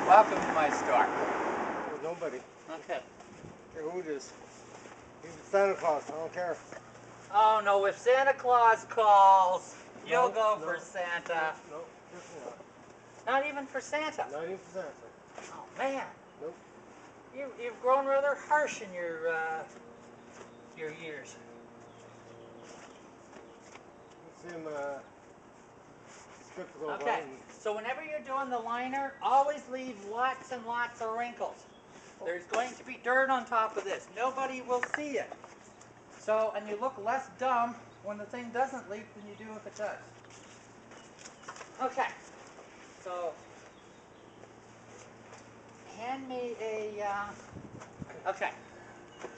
Welcome to my store. There's nobody. Okay. Hey, who it is? He's Santa Claus. I don't care. Oh no, if Santa Claus calls, you'll go No, for Santa. No, definitely Not even for Santa. not. Not even for Santa. Oh man. Nope. You've grown rather harsh in your years. It's him, skeptical about Okay. it. So whenever you're doing the liner, always leave lots and lots of wrinkles. There's going to be dirt on top of this. Nobody will see it. So, and you look less dumb when the thing doesn't leak than you do if it does. Okay. So, hand me a, okay.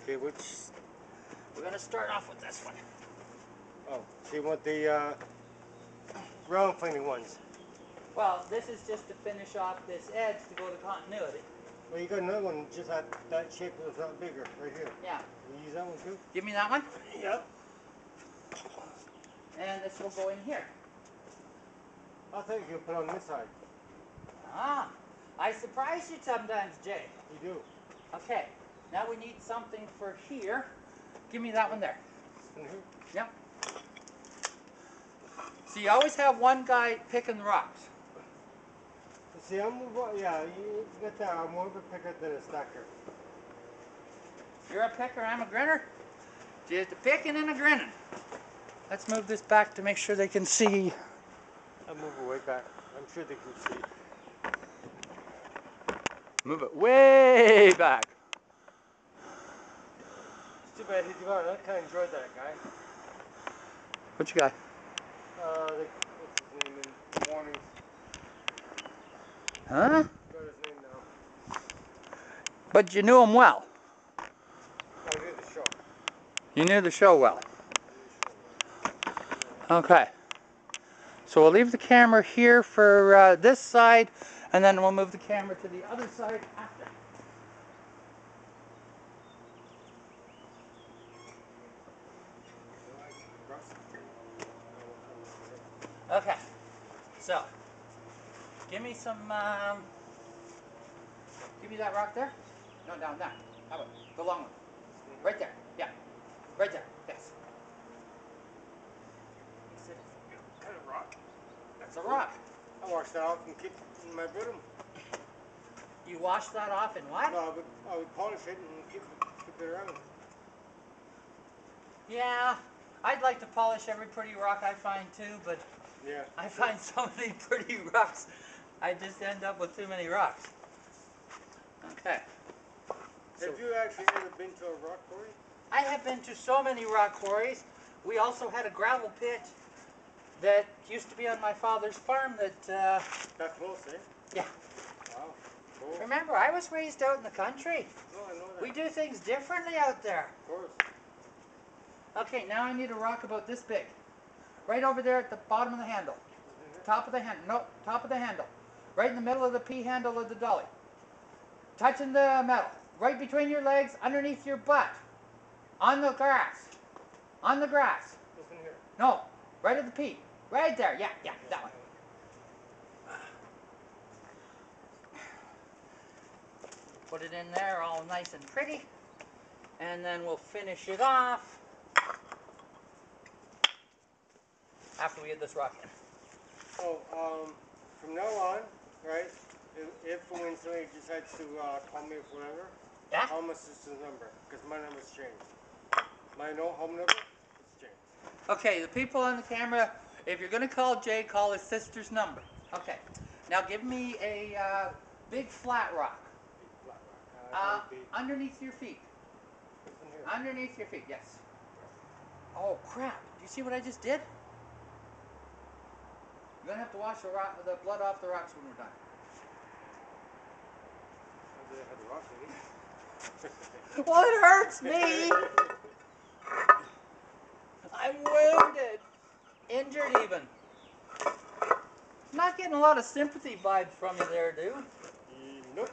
Okay, which? We're going to start off with this one. Oh, so you want the round cleaning ones? Well, this is just to finish off this edge to go to continuity. Well, you got another one just that shape that's not bigger, right here. Yeah. You use that one too? Give me that one. Yep. And this will go in here. I think you put on this side. Ah, I surprise you sometimes, Jay. You do. Okay, now we need something for here. Give me that one there. In here? Yep. So you always have one guy picking the rocks. See, I'm more, yeah, you get that. I'm more of a picker than a stacker. You're a picker, I'm a grinner. Just a picking and a grinning. Let's move this back to make sure they can see. I'll move it way back. I'm sure they can see. Move it way back. It's too bad he developed. I kind of enjoyed that guy. What you got? What's his name in Warnings? Huh? I forgot his name now. But you knew him well. I knew the show. You knew the show well. Okay. So we'll leave the camera here for this side, and then we'll move the camera to the other side after. Okay. So, give me some, give me that rock there. No, down there. That way. The long one. Right there. Yeah. Right there. Yes. What kind of rock? That's a rock. I washed that off and keep it in my bedroom. You wash that off in what? No, I would polish it and keep it around. Yeah, I'd like to polish every pretty rock I find too, but yeah, I find so many pretty rocks, I just end up with too many rocks. Okay. Have you actually ever been to a rock quarry? I have been to so many rock quarries. We also had a gravel pit that used to be on my father's farm that... That close, eh? Yeah. Wow, cool. Remember, I was raised out in the country. No, I know that. We do things differently out there. Of course. Okay, now I need a rock about this big. Right over there at the bottom of the handle. Top of the handle. No, top of the handle. Right in the middle of the P handle of the dolly. Touching the metal. Right between your legs, underneath your butt. On the grass. On the grass. Listen here. No, right at the P. Right there. Yeah, yeah, that one. Put it in there all nice and pretty. And then we'll finish it off after we get this rock in. Oh, from now on, right, if when somebody decides to call me or whatever, Yeah? how much is the number? Because my number's changed. My home number, it's changed. Okay, the people on the camera, if you're going to call Jay, call his sister's number. Okay. Now give me a big flat rock. Big flat rock. Underneath your feet. Underneath your feet, yes. Oh crap, do you see what I just did? You're going to have to wash the blood off the rocks when we're done. Well, it hurts me. I'm wounded. Injured even. I'm not getting a lot of sympathy vibes from you there, dude. Nope.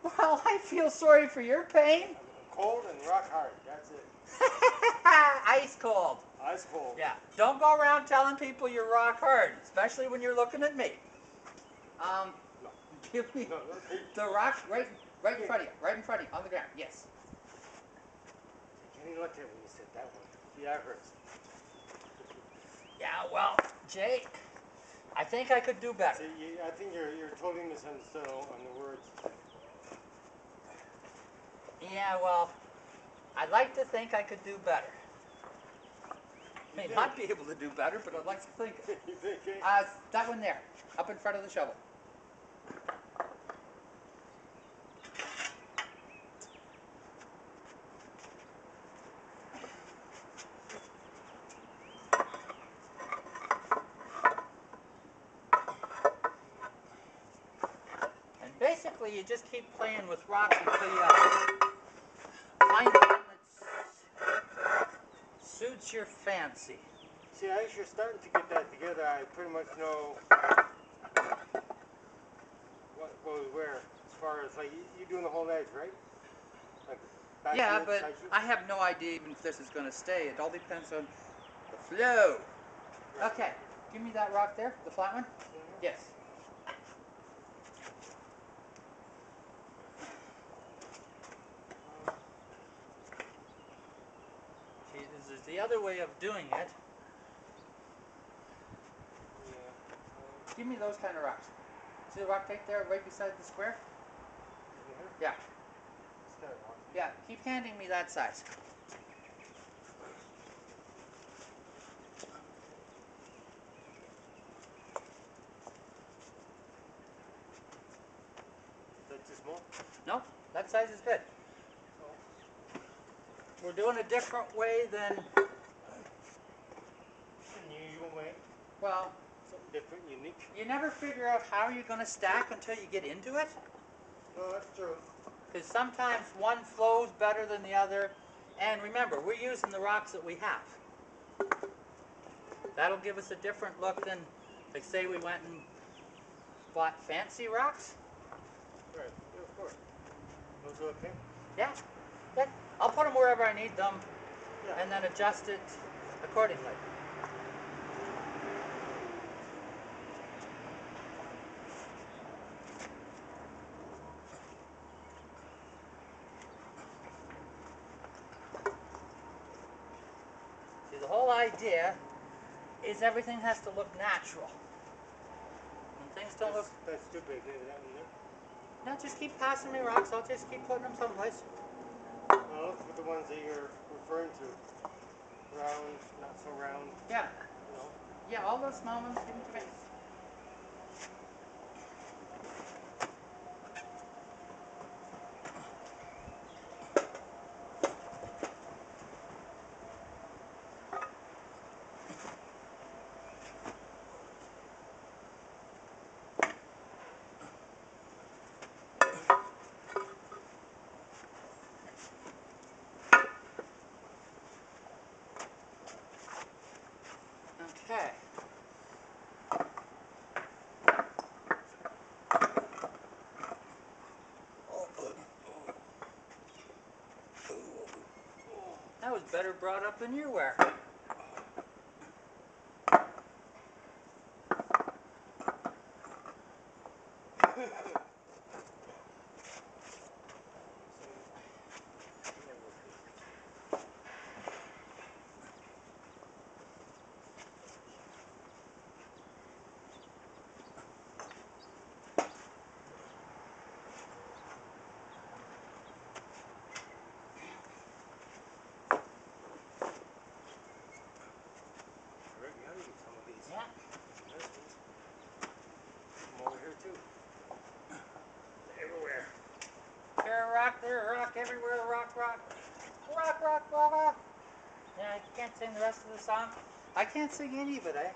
Well, I feel sorry for your pain. I'm cold and rock hard, that's it. Ice cold. Ice cold. Yeah. Don't go around telling people you're rock hard, especially when you're looking at me. No. Give me No, the rock right in front of you. Right in front of you, on the ground. Yes. I can't even look at it when you said that one. Yeah, it hurts. Yeah, well, Jay, I think I could do better. See, I think you're totally misunderstood on the words. Yeah, well, I'd like to think I could do better. May not be able to do better, but I'd like to think it. You think, eh? That one there, up in front of the shovel. And basically, you just keep playing with rocks until you find one that suits your fancy. See, as you're starting to get that together, I pretty much know what goes where. As far as like you doing the whole edge, right? Like back Yeah, edge, but side edge? I have no idea even if this is going to stay. It all depends on the flow. Right. Okay, give me that rock there, the flat one. Mhm. Yes. See, this is the other way of doing it. Yeah. Give me those kind of rocks. See the rock right there, right beside the square? Here? Yeah. It's kind of rocky. Yeah, keep handing me that size. Is that too small? No, that size is good. Oh. We're doing a different way than, Unusual way. well, Something different, unique. you never figure out how you're going to stack until you get into it. No, that's true. Because sometimes one flows better than the other. And remember, we're using the rocks that we have. That'll give us a different look than, like say we went and bought fancy rocks. Right. Yeah, of course. Those are okay? Yeah, good. I'll put them wherever I need them Yeah. and then adjust it accordingly. See, the whole idea is everything has to look natural. When things don't look... That's too big, maybe that one there. No, just keep passing me rocks. I'll just keep putting them someplace. Well, look for the ones that you're referring to. Round, not so round, Yeah. you know. Yeah, all those small ones, give them to me. Okay. That was better brought up than you were. Right behind you, some of these. Yeah. Nice ones. Some over here too. Everywhere. Here a rock, there a rock, everywhere a rock, rock. Rock, rock, blah, blah. Yeah, I can't sing the rest of the song. I can't sing any of it, eh?